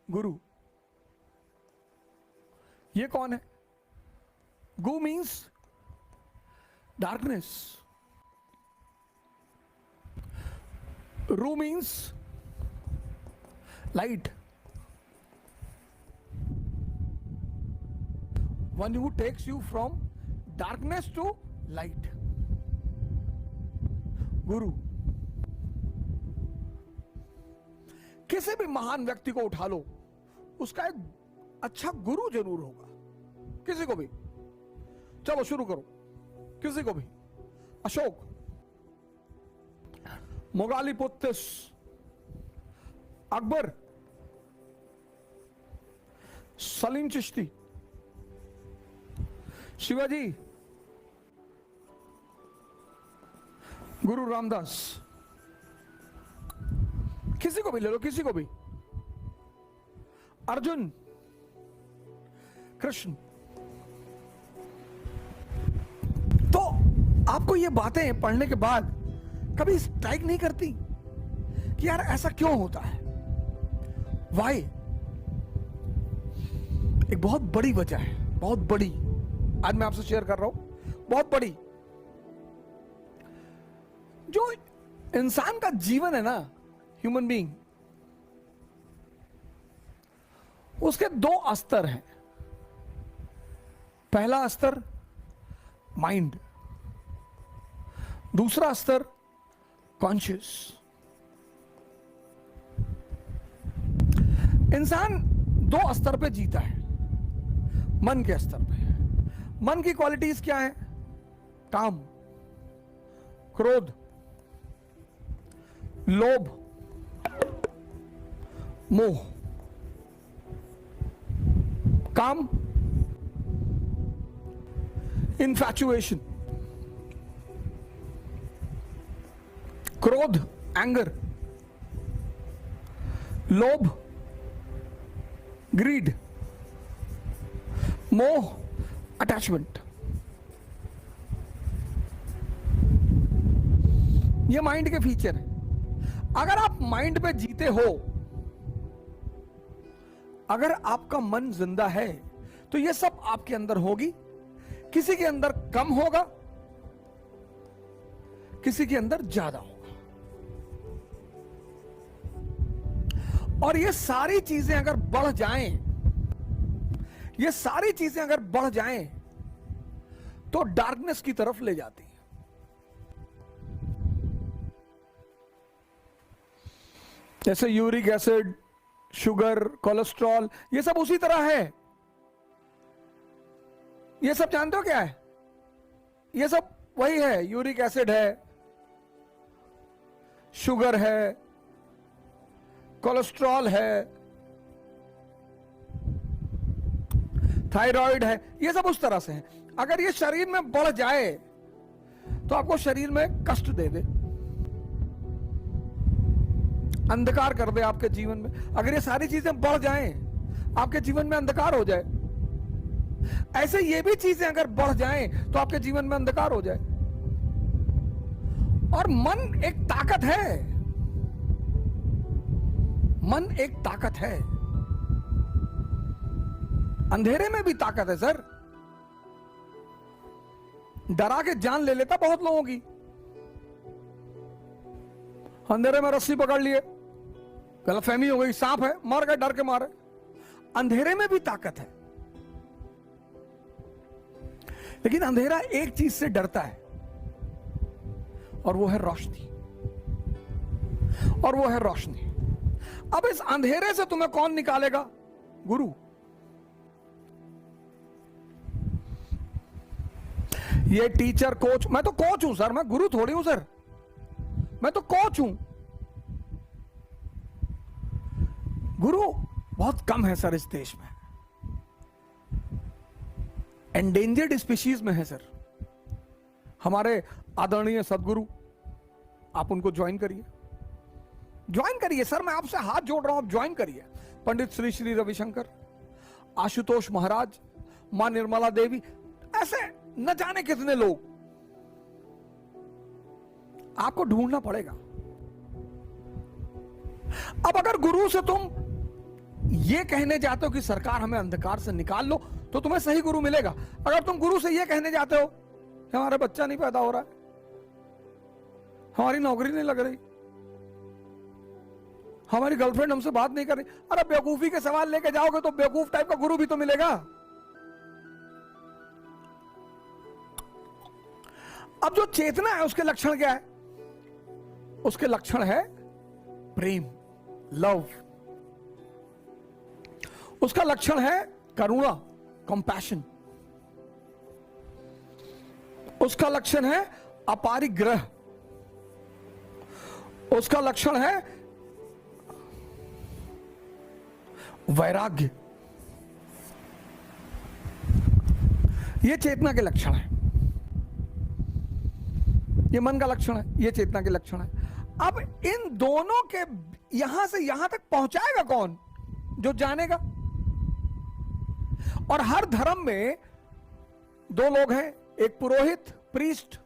गुरु। ये कौन है? गु मीन्स डार्कनेस, रू means light. One who takes you from darkness to light, guru. किसी भी महान व्यक्ति को उठा लो, उसका एक अच्छा गुरु जरूर होगा। किसी को भी, चलो शुरू करो, किसी को भी। अशोक, मोगालीपुत्तिस, अकबर, सलीम चिश्ती, शिवाजी, गुरु रामदास, किसी को भी ले लो, किसी को भी। अर्जुन, कृष्ण। तो आपको ये बातें पढ़ने के बाद कभी स्ट्राइक नहीं करती कि यार ऐसा क्यों होता है? वाई? एक बहुत बड़ी वजह है, बहुत बड़ी। आज मैं आपसे शेयर कर रहा हूं, बहुत बड़ी। जो इंसान का जीवन है ना, ह्यूमन बीइंग, उसके दो स्तर हैं। पहला स्तर माइंड, दूसरा स्तर कॉन्शियस। इंसान दो स्तर पे जीता है। मन के स्तर पे, मन की क्वालिटीज क्या है? काम, क्रोध, लोभ, मोह। काम, इन्फैचुएशन, क्रोध, एंगर, लोभ, ग्रीड, मोह, अटैचमेंट। ये माइंड के फीचर हैं। अगर आप माइंड पे जीते हो, अगर आपका मन जिंदा है, तो ये सब आपके अंदर होगी। किसी के अंदर कम होगा, किसी के अंदर ज्यादा होगा। और ये सारी चीजें अगर बढ़ जाएं, ये सारी चीजें अगर बढ़ जाएं, तो डार्कनेस की तरफ ले जाती है। जैसे यूरिक एसिड, शुगर, कोलेस्ट्रॉल, ये सब उसी तरह है। ये सब जानते हो क्या है? ये सब वही है। यूरिक एसिड है, शुगर है, कोलेस्ट्रॉल है, थायराइड है, ये सब उस तरह से है। अगर ये शरीर में बढ़ जाए तो आपको शरीर में कष्ट दे दे, अंधकार कर दे आपके जीवन में। अगर ये सारी चीजें बढ़ जाएं, आपके जीवन में अंधकार हो जाए। ऐसे ये भी चीजें अगर बढ़ जाएं तो आपके जीवन में अंधकार हो जाए। और मन एक ताकत है, मन एक ताकत है। अंधेरे में भी ताकत है सर। डरा के जान ले लेता बहुत लोगों की। अंधेरे में रस्सी पकड़ लिए, गलतफहमी हो गई, सांप है, मर गए डर के मारे। अंधेरे में भी ताकत है। लेकिन अंधेरा एक चीज से डरता है, और वो है रोशनी। और वो है रोशनी। अब इस अंधेरे से तुम्हें कौन निकालेगा? गुरु। ये टीचर, कोच, मैं तो कोच हूं सर, मैं गुरु थोड़ी हूं सर, मैं तो कोच हूं। गुरु बहुत कम है सर इस देश में, एंडेंजर्ड स्पीशीज में है सर। हमारे आदरणीय सदगुरु, आप उनको ज्वाइन करिए, ज्वाइन करिए सर। मैं आपसे हाथ जोड़ रहा हूं, आप ज्वाइन करिए। पंडित श्री श्री रविशंकर, आशुतोष महाराज, मां निर्मला देवी, ऐसे न जाने कितने लोग। आपको ढूंढना पड़ेगा। अब अगर गुरु से तुम ये कहने जाते हो कि सरकार हमें अंधकार से निकाल लो, तो तुम्हें सही गुरु मिलेगा। अगर तुम गुरु से ये कहने जाते हो कि हमारा बच्चा नहीं पैदा हो रहा है, हमारी नौकरी नहीं लग रही, हमारी गर्लफ्रेंड हमसे बात नहीं कर रही, अरे बेवकूफी के सवाल लेके जाओगे तो बेवकूफ टाइप का गुरु भी तो मिलेगा। अब जो चेतना है उसके लक्षण क्या है? उसके लक्षण है प्रेम, लव। उसका लक्षण है करुणा, कंपैशन। उसका लक्षण है अपारिग्रह। उसका लक्षण है वैराग्य। ये चेतना के लक्षण है, ये मन का लक्षण है, ये चेतना के लक्षण है। अब इन दोनों के यहां से यहां तक पहुंचाएगा कौन? जो जानेगा। और हर धर्म में दो लोग हैं, एक पुरोहित प्रीस्ट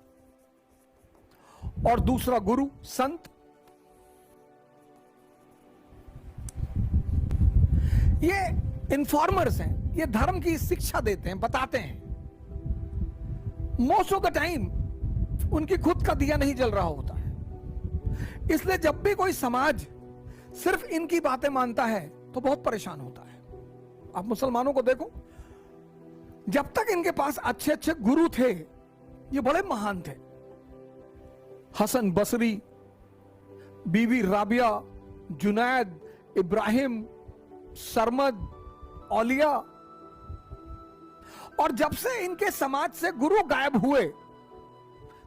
और दूसरा गुरु संत। ये इन्फॉर्मर्स हैं, ये धर्म की शिक्षा देते हैं, बताते हैं। मोस्ट ऑफ द टाइम उनकी खुद का दिया नहीं जल रहा होता है। इसलिए जब भी कोई समाज सिर्फ इनकी बातें मानता है तो बहुत परेशान होता है। आप मुसलमानों को देखो, जब तक इनके पास अच्छे अच्छे गुरु थे, ये बड़े महान थे। हसन बसरी, बीबी राबिया, जुनैद, इब्राहिम, सरमद, औलिया। और जब से इनके समाज से गुरु गायब हुए,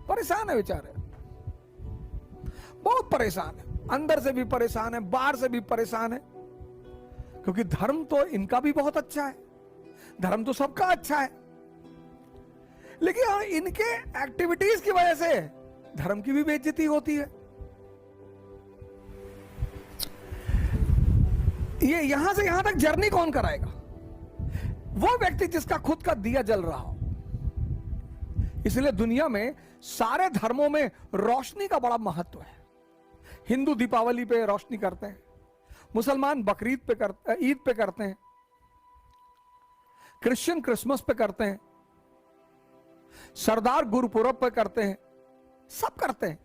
परेशान है बेचारे, बहुत परेशान है। अंदर से भी परेशान है, बाहर से भी परेशान है। क्योंकि धर्म तो इनका भी बहुत अच्छा है, धर्म तो सबका अच्छा है, लेकिन इनके एक्टिविटीज की वजह से धर्म की भी बेइज्जती होती है। ये यहां से यहां तक जर्नी कौन कराएगा? वो व्यक्ति जिसका खुद का दिया जल रहा हो। इसलिए दुनिया में सारे धर्मों में रोशनी का बड़ा महत्व है। हिंदू दीपावली पे रोशनी करते हैं, मुसलमान बकरीद पे करते, ईद पे करते हैं, क्रिश्चियन क्रिसमस पे करते हैं, सरदार गुरुपुरब पे करते हैं, सब करते हैं।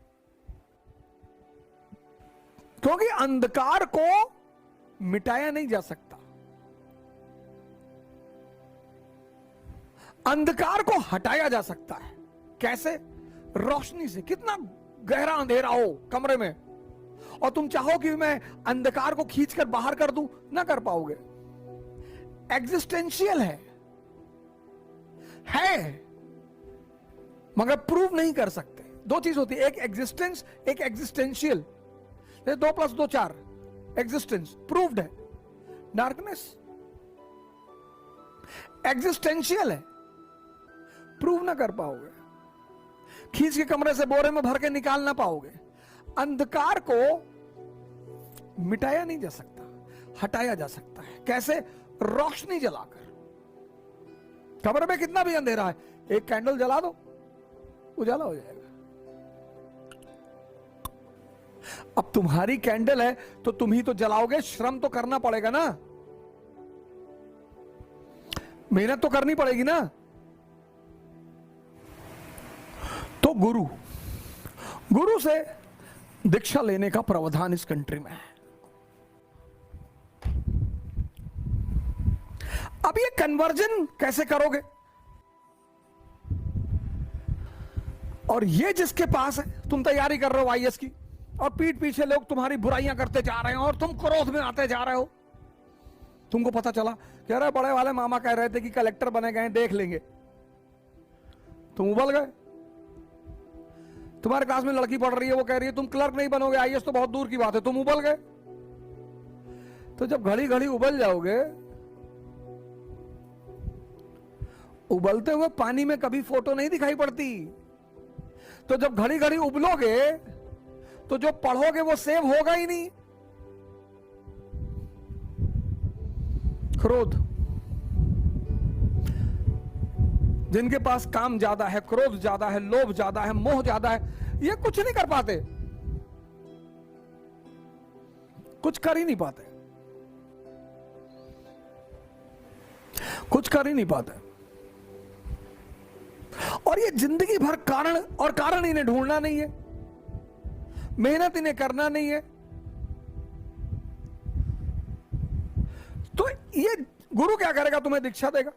क्योंकि अंधकार को मिटाया नहीं जा सकता, अंधकार को हटाया जा सकता है। कैसे? रोशनी से। कितना गहरा अंधेरा हो कमरे में और तुम चाहो कि मैं अंधकार को खींचकर बाहर कर दूं, ना कर पाओगे। एग्जिस्टेंशियल है मगर प्रूव नहीं कर सकते। दो चीज होती है, एक एग्जिस्टेंस, एक एग्जिस्टेंशियल। 2 + 2 4, एग्जिस्टेंस प्रूव्ड है। डार्कनेस एग्जिस्टेंशियल है, प्रूव ना कर पाओगे, खींच के कमरे से बोरे में भर के निकाल ना पाओगे। अंधकार को मिटाया नहीं जा सकता, हटाया जा सकता है। कैसे? रोशनी जलाकर। कमरे में कितना भी अंधेरा है, एक कैंडल जला दो, उजाला हो जाएगा। अब तुम्हारी कैंडल है तो तुम ही तो जलाओगे, श्रम तो करना पड़ेगा ना, मेहनत तो करनी पड़ेगी ना। तो गुरु से दीक्षा लेने का प्रावधान इस कंट्री में है। अब ये कन्वर्जन कैसे करोगे? और ये जिसके पास है, तुम तैयारी कर रहे हो आईएएस की, और पीठ पीछे लोग तुम्हारी बुराइयां करते जा रहे हैं और तुम क्रोध में आते जा रहे हो। तुमको पता चला, कह रहे बड़े वाले मामा कह रहे थे कि कलेक्टर बने गए, देख लेंगे। तुम उबल गए। तुम्हारे क्लास में लड़की पढ़ रही है, वो कह रही है तुम क्लर्क नहीं बनोगे, आईएएस तो बहुत दूर की बात है। तुम उबल गए। तो जब घड़ी घड़ी उबल जाओगे, उबलते हुए पानी में कभी फोटो नहीं दिखाई पड़ती। तो जब घड़ी घड़ी उबलोगे तो जो पढ़ोगे वो सेव होगा ही नहीं। क्रोध, जिनके पास काम ज्यादा है, क्रोध ज्यादा है, लोभ ज्यादा है, मोह ज्यादा है, ये कुछ नहीं कर पाते, कुछ कर ही नहीं पाते। कुछ कर ही नहीं पाते, और ये जिंदगी भर कारण और कारण इन्हें ढूंढना नहीं है, मेहनत इन्हें करना नहीं है। तो ये गुरु क्या करेगा, तुम्हें दीक्षा देगा,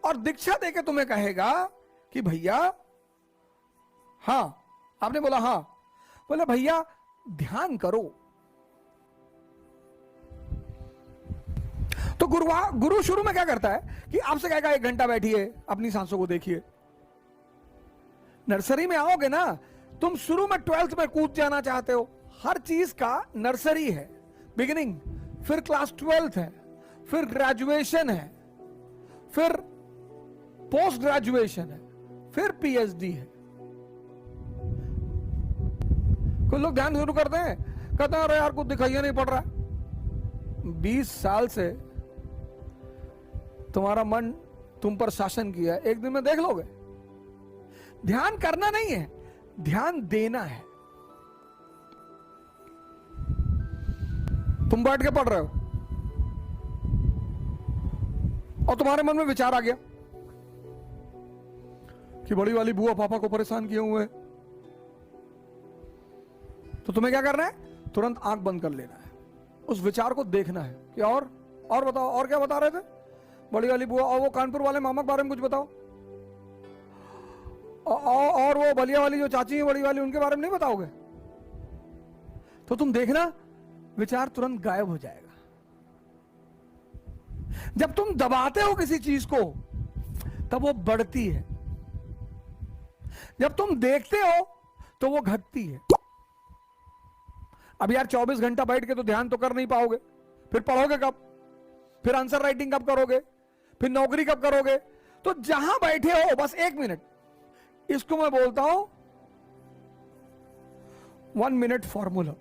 और दीक्षा देके तुम्हें कहेगा कि भैया, हां, आपने बोला हां, बोले भैया ध्यान करो। तो गुरु शुरू में क्या करता है कि आपसे कहेगा 1 घंटा बैठिए, अपनी सांसों को देखिए। नर्सरी में आओगे ना, तुम शुरू में 12th में कूद जाना चाहते हो, हर चीज का नर्सरी है, बिगिनिंग, फिर क्लास 12th है, फिर ग्रेजुएशन है, फिर पोस्ट ग्रेजुएशन है, फिर पीएचडी है। कुछ लोग ध्यान शुरू करते हैं, कहते हैं अरे यार कुछ दिखाई नहीं पड़ रहा। 20 साल से तुम्हारा मन तुम पर शासन किया, एक दिन में देख लोगे। ध्यान करना नहीं है, ध्यान देना है। तुम बैठ के पढ़ रहे हो और तुम्हारे मन में विचार आ गया कि बड़ी वाली बुआ पापा को परेशान किए हुए हैं, तो तुम्हें क्या करना है, तुरंत आंख बंद कर लेना है, उस विचार को देखना है कि और बताओ, और क्या बता रहे थे, बड़ी वाली बुआ, और वो कानपुर वाले मामा के बारे में कुछ बताओ, और वो बलिया वाली जो चाची है बड़ी वाली, उनके बारे में नहीं बताओगे? तो तुम देखना विचार तुरंत गायब हो जाएगा। जब तुम दबाते हो किसी चीज को तब वो बढ़ती है, जब तुम देखते हो तो वो घटती है। अब यार 24 घंटा बैठ के तो ध्यान तो कर नहीं पाओगे, फिर पढ़ोगे कब, फिर आंसर राइटिंग कब करोगे, फिर नौकरी कब करोगे? तो जहां बैठे हो बस 1 मिनट, इसको मैं बोलता हूं 1 मिनट फॉर्मूला।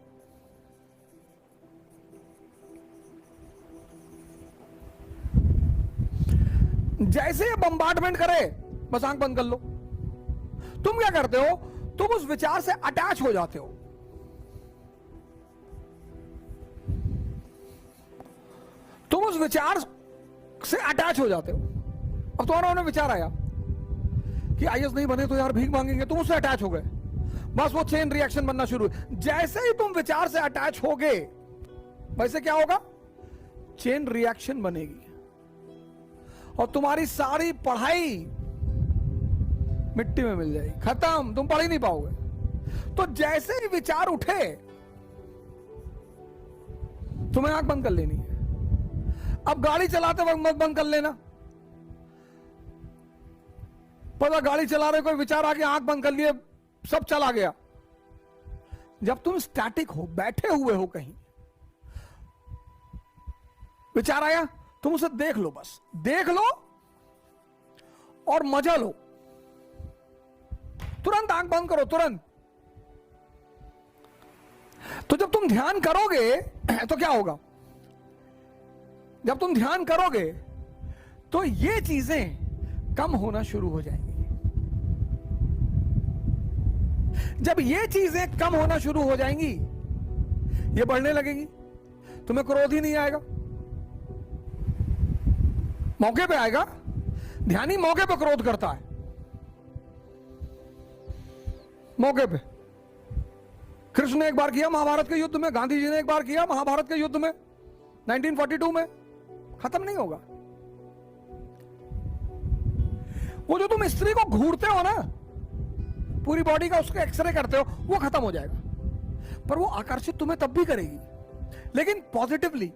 जैसे ये बम्बार्डमेंट करे बस आंख बंद कर लो। तुम क्या करते हो, तुम उस विचार से अटैच हो जाते हो। तुम उस विचार से अटैच हो जाते हो। अब तुम्हारा उन्हें विचार आया कि आईएएस नहीं बने तो यार भीख मांगेंगे, तुम उससे अटैच हो गए, बस वो चेन रिएक्शन बनना शुरू। जैसे ही तुम विचार से अटैच होगे वैसे क्या होगा, चेन रिएक्शन बनेगी और तुम्हारी सारी पढ़ाई मिट्टी में मिल जाएगी, खत्म, तुम पढ़ ही नहीं पाओगे। तो जैसे ही विचार उठे तुम्हें आंख बंद कर लेनी है। अब गाड़ी चलाते वक्त मत बंद कर लेना, पता गाड़ी चला रहे कोई विचार आ गया, आंख बंद कर लिए, सब चला गया। जब तुम स्टैटिक हो, बैठे हुए हो कहीं, विचार आया, तुम उसे देख लो, बस देख लो और मजा लो। तुरंत आंख बंद करो, तुरंत। तो जब तुम ध्यान करोगे तो क्या होगा, जब तुम ध्यान करोगे तो ये चीजें कम होना शुरू हो जाएंगी। जब ये चीजें कम होना शुरू हो जाएंगी, ये बढ़ने लगेगी, तुम्हें क्रोध ही नहीं आएगा, मौके पे आएगा। ध्यानी मौके पे क्रोध करता है, मौके पे। कृष्ण ने एक बार किया महाभारत के युद्ध में, गांधी जी ने एक बार किया महाभारत के युद्ध में 1942 में, खत्म नहीं होगा। वो जो तुम स्त्री को घूरते हो ना, पूरी बॉडी का उसका एक्सरे करते हो, वो खत्म हो जाएगा। पर वो आकर्षित तुम्हें तब भी करेगी, लेकिन पॉजिटिवली।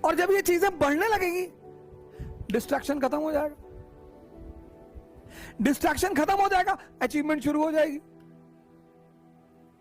और जब ये चीजें बढ़ने लगेगी, डिस्ट्रैक्शन खत्म हो जाएगा, डिस्ट्रैक्शन खत्म हो जाएगा, अचीवमेंट शुरू हो जाएगी।